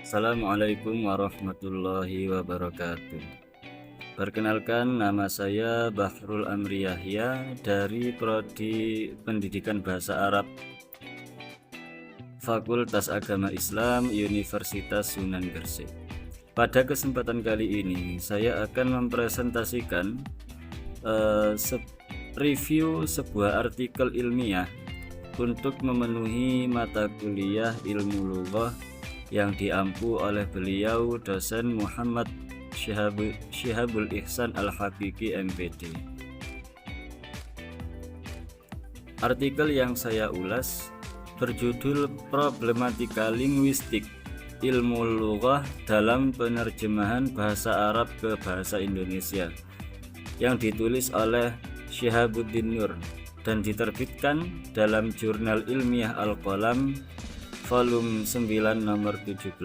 Assalamualaikum warahmatullahi wabarakatuh. Perkenalkan, nama saya Bahrul Amri Yahya dari Prodi Pendidikan Bahasa Arab Fakultas Agama Islam Universitas Sunan Gresik. Pada kesempatan kali ini saya akan mempresentasikan review sebuah artikel ilmiah untuk memenuhi mata kuliah ilmu lughah yang diampu oleh beliau dosen Muhammad Syihabul Ihsan Al-Haqiqi MPD. Artikel yang saya ulas berjudul Problematika Linguistik Ilmu Lughah dalam Penerjemahan Bahasa Arab ke Bahasa Indonesia, yang ditulis oleh Syihabuddin Nur dan diterbitkan dalam Jurnal Ilmiah Al-Qalam volume 9 nomor 17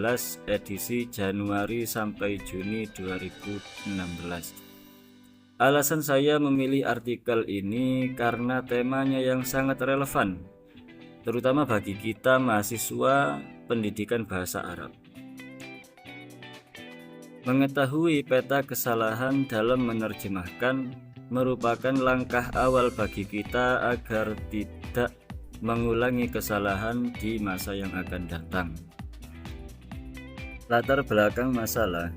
edisi Januari sampai Juni 2016. Alasan saya memilih artikel ini karena temanya yang sangat relevan, terutama bagi kita mahasiswa pendidikan bahasa Arab. Mengetahui peta kesalahan dalam menerjemahkan merupakan langkah awal bagi kita agar tidak mengulangi kesalahan di masa yang akan datang. Latar belakang masalah.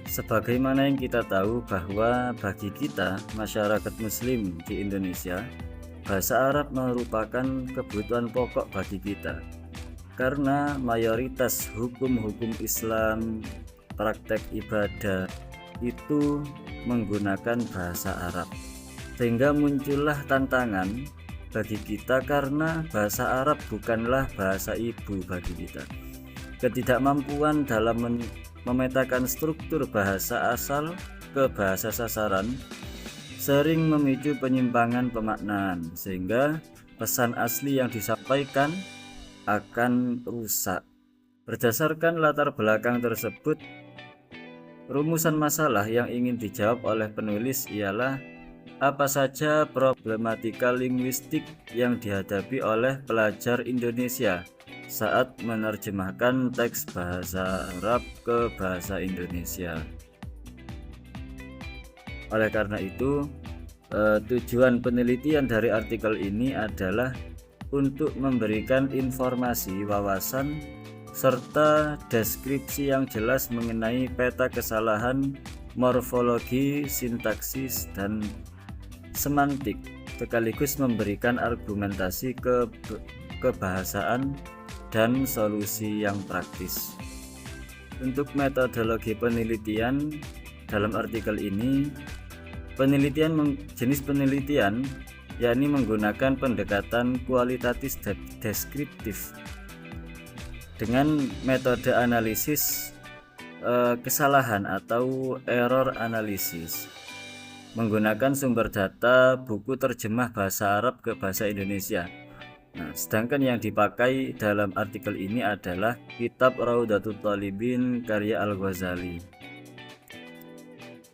Sebagaimana yang kita tahu bahwa bagi kita masyarakat muslim di Indonesia, bahasa Arab merupakan kebutuhan pokok bagi kita, karena mayoritas hukum-hukum Islam, praktek ibadah itu menggunakan bahasa Arab, sehingga muncullah tantangan bagi kita karena bahasa Arab bukanlah bahasa ibu bagi kita. Ketidakmampuan dalam memetakan struktur bahasa asal ke bahasa sasaran sering memicu penyimpangan pemaknaan, sehingga pesan asli yang disampaikan akan rusak. Berdasarkan latar belakang tersebut, rumusan masalah yang ingin dijawab oleh penulis ialah apa saja problematika linguistik yang dihadapi oleh pelajar Indonesia saat menerjemahkan teks bahasa Arab ke bahasa Indonesia. Oleh karena itu, tujuan penelitian dari artikel ini adalah untuk memberikan informasi, wawasan, serta deskripsi yang jelas mengenai peta kesalahan morfologi, sintaksis, dan semantik, sekaligus memberikan argumentasi kebahasaan dan solusi yang praktis. Untuk metodologi penelitian dalam artikel ini, jenis penelitian yakni menggunakan pendekatan kualitatif deskriptif dengan metode analisis kesalahan atau error analisis, menggunakan sumber data buku terjemah bahasa Arab ke bahasa Indonesia. Nah, sedangkan yang dipakai dalam artikel ini adalah kitab Raudatul Thalibin karya Al-Ghazali.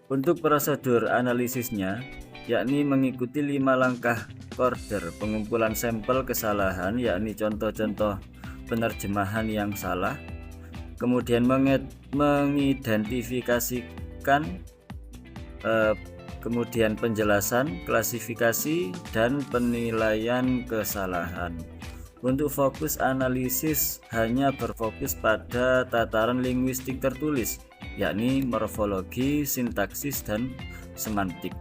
Untuk prosedur analisisnya, yakni mengikuti 5 langkah order pengumpulan sampel kesalahan, yakni contoh-contoh penerjemahan yang salah, kemudian mengidentifikasikan kemudian penjelasan, klasifikasi, dan penilaian kesalahan. Untuk fokus analisis hanya berfokus pada tataran linguistik tertulis, yakni morfologi, sintaksis, dan semantik.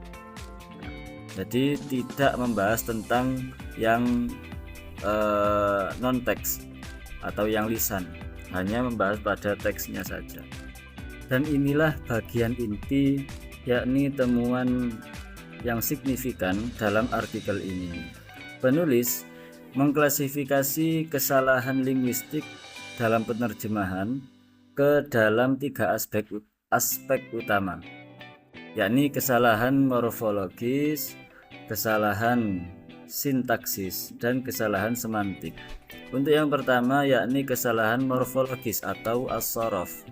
Jadi tidak membahas tentang yang non-teks atau yang lisan, hanya membahas pada teksnya saja. Dan inilah bagian inti, yakni temuan yang signifikan dalam artikel ini. Penulis mengklasifikasi kesalahan linguistik dalam penerjemahan ke dalam 3 aspek utama, yakni kesalahan morfologis, kesalahan sintaksis, dan kesalahan semantik. Untuk yang pertama yakni kesalahan morfologis atau as-sharaf,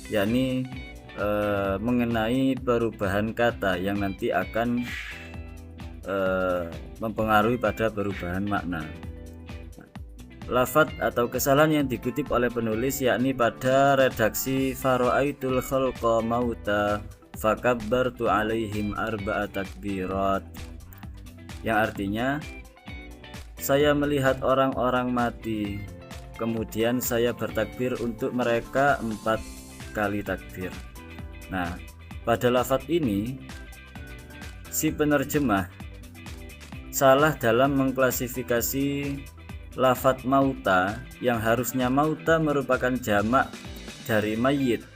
yakni mengenai perubahan kata yang nanti akan mempengaruhi pada perubahan makna. lafadz atau kesalahan yang dikutip oleh penulis yakni pada redaksi fara'aitul khalqa mauta fakabbartu alaihim arba'a takbirat, yang artinya saya melihat orang-orang mati kemudian saya bertakbir untuk mereka 4 kali takbir. Nah, pada lafadz ini si penerjemah salah dalam mengklasifikasi lafadz mauta yang harusnya mauta merupakan jamak dari mayyit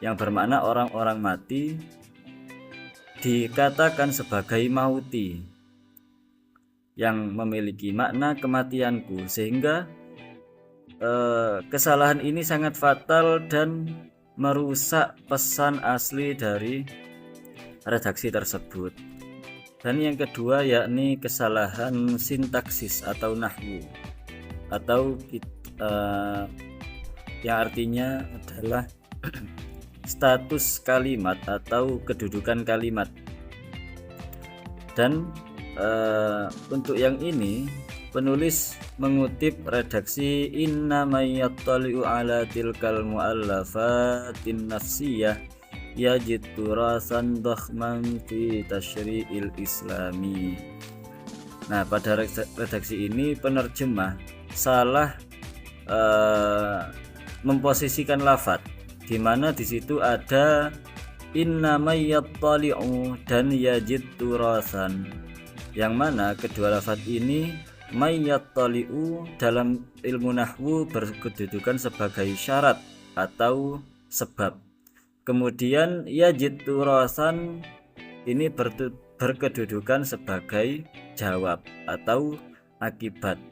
yang bermakna orang-orang mati, dikatakan sebagai mauti yang memiliki makna kematianku, sehingga kesalahan ini sangat fatal dan merusak pesan asli dari redaksi tersebut. Dan yang kedua yakni kesalahan sintaksis atau nahwu, atau yang artinya adalah status kalimat atau kedudukan kalimat. Dan untuk yang ini penulis mengutip redaksi inna mayyattali'u ala tilkal mu'allafatin nafsiyah yajid turasan dakhman fi tasyri'il islami. Nah, pada redaksi ini penerjemah salah memposisikan lafadz, di mana di situ ada inna mayyattali'u dan yajid turasan, yang mana kedua lafadz ini mayyattali'u dalam ilmu nahwu berkedudukan sebagai syarat atau sebab, kemudian yajid turasan ini berkedudukan sebagai jawab atau akibat.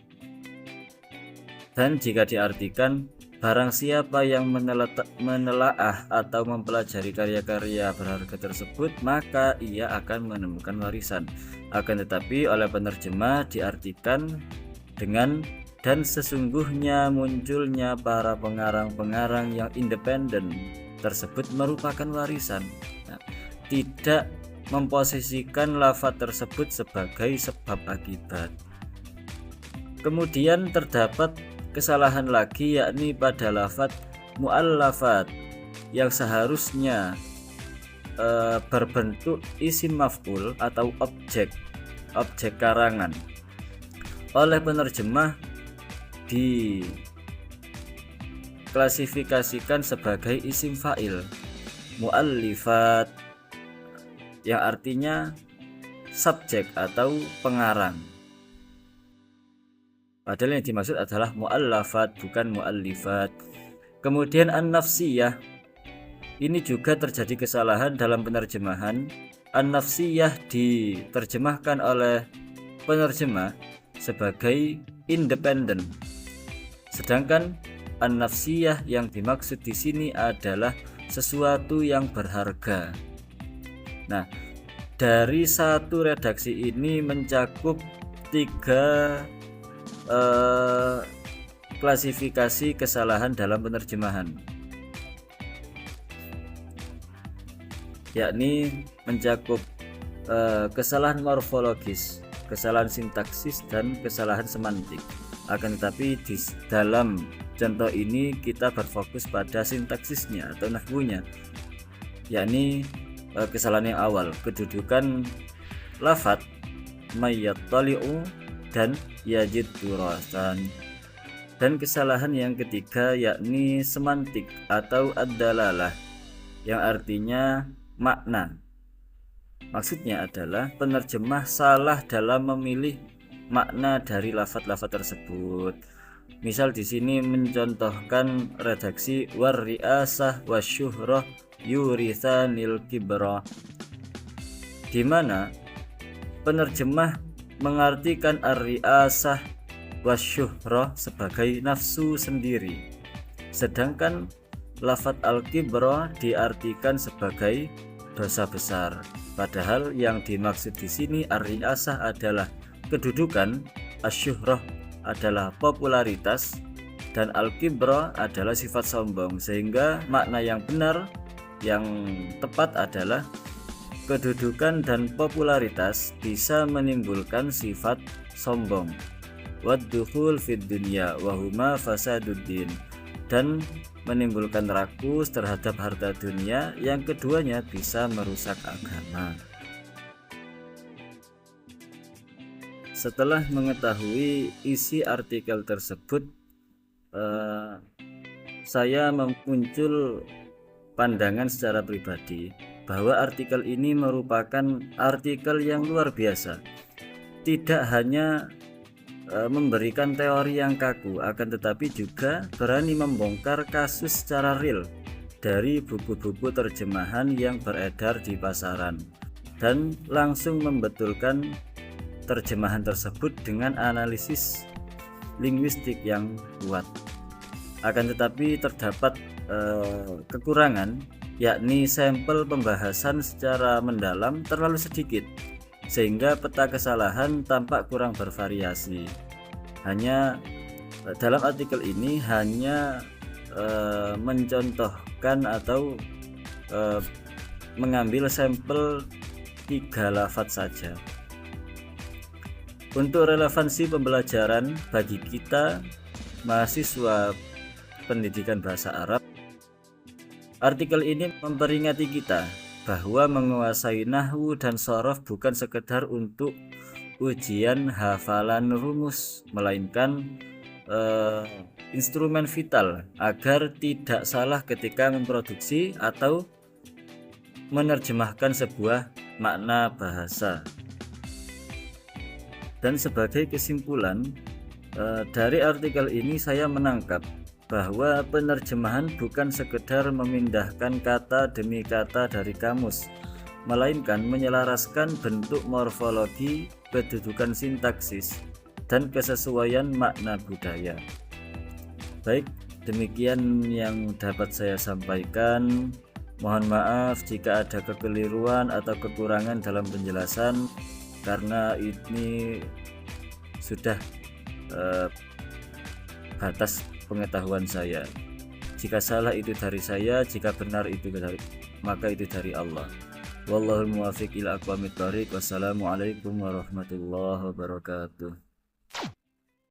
Dan jika diartikan barang siapa yang menelaah atau mempelajari karya-karya berharga tersebut maka ia akan menemukan warisan. Akan tetapi oleh penerjemah diartikan dengan dan sesungguhnya munculnya para pengarang-pengarang yang independen tersebut merupakan warisan. Nah, tidak memposisikan lafadz tersebut sebagai sebab akibat. Kemudian terdapat kesalahan lagi yakni pada lafadz mu'allafat yang seharusnya berbentuk isim maf'ul atau objek karangan. Oleh penerjemah diklasifikasikan sebagai isim fa'il mu'allifat yang artinya subjek atau pengarang. Padahal yang dimaksud adalah mu'allafat bukan mu'allifat. Kemudian an-nafsiyah, ini juga terjadi kesalahan dalam penerjemahan. An-nafsiyah diterjemahkan oleh penerjemah sebagai independen, sedangkan an-nafsiyah yang dimaksud di sini adalah sesuatu yang berharga. Nah, dari satu redaksi ini mencakup 3 klasifikasi kesalahan dalam penerjemahan, yakni mencakup kesalahan morfologis, kesalahan sintaksis, dan kesalahan semantik. Akan tetapi di dalam contoh ini kita berfokus pada sintaksisnya atau nahwunya, yakni kesalahan yang awal, kedudukan lafadz mayyattali'u dan yajid turasan. Dan kesalahan yang ketiga yakni semantik atau ad-dalalah yang artinya makna. Maksudnya adalah penerjemah salah dalam memilih makna dari lafadz-lafadz tersebut. Misal di sini mencontohkan redaksi war-ri'asah wasyuhrah yurithanil kibra, di mana penerjemah mengartikan ar-ri'asah wasyuhrah sebagai nafsu sendiri, sedangkan lafadz al-kibra diartikan sebagai dosa besar. Padahal yang dimaksud di sini ar-ri'asah adalah kedudukan, asyuhrah adalah popularitas, dan al-kibra adalah sifat sombong, sehingga makna yang benar yang tepat adalah kedudukan dan popularitas bisa menimbulkan sifat sombong. waddukhul fid dunya wa huma fasaduddin, dan menimbulkan rakus terhadap harta dunia yang keduanya bisa merusak agama. Setelah mengetahui isi artikel tersebut, saya muncul pandangan secara pribadi bahwa artikel ini merupakan artikel yang luar biasa. Tidak hanya memberikan teori yang kaku, akan tetapi juga berani membongkar kasus secara real dari buku-buku terjemahan yang beredar di pasaran, dan langsung membetulkan terjemahan tersebut dengan analisis linguistik yang kuat. Akan tetapi terdapat kekurangan, yakni sampel pembahasan secara mendalam terlalu sedikit, sehingga peta kesalahan tampak kurang bervariasi. Hanya dalam artikel ini hanya mencontohkan atau mengambil sampel 3 lafaz saja. Untuk relevansi pembelajaran bagi kita mahasiswa pendidikan bahasa Arab, artikel ini memperingati kita bahwa menguasai nahwu dan shorof bukan sekedar untuk ujian hafalan rumus, melainkan instrumen vital agar tidak salah ketika memproduksi atau menerjemahkan sebuah makna bahasa. Dan sebagai kesimpulan dari artikel ini, saya menangkap bahwa penerjemahan bukan sekedar memindahkan kata demi kata dari kamus, melainkan menyelaraskan bentuk morfologi, kedudukan sintaksis, dan kesesuaian makna budaya. Baik, demikian yang dapat saya sampaikan. Mohon maaf jika ada kekeliruan atau kekurangan dalam penjelasan, karena ini sudah batas pengetahuan saya. Jika salah itu dari saya, jika benar itu maka itu dari Allah. Wallahul muwaffiq ila aqwamit thoriq. Wassalamualaikum warahmatullahi wabarakatuh.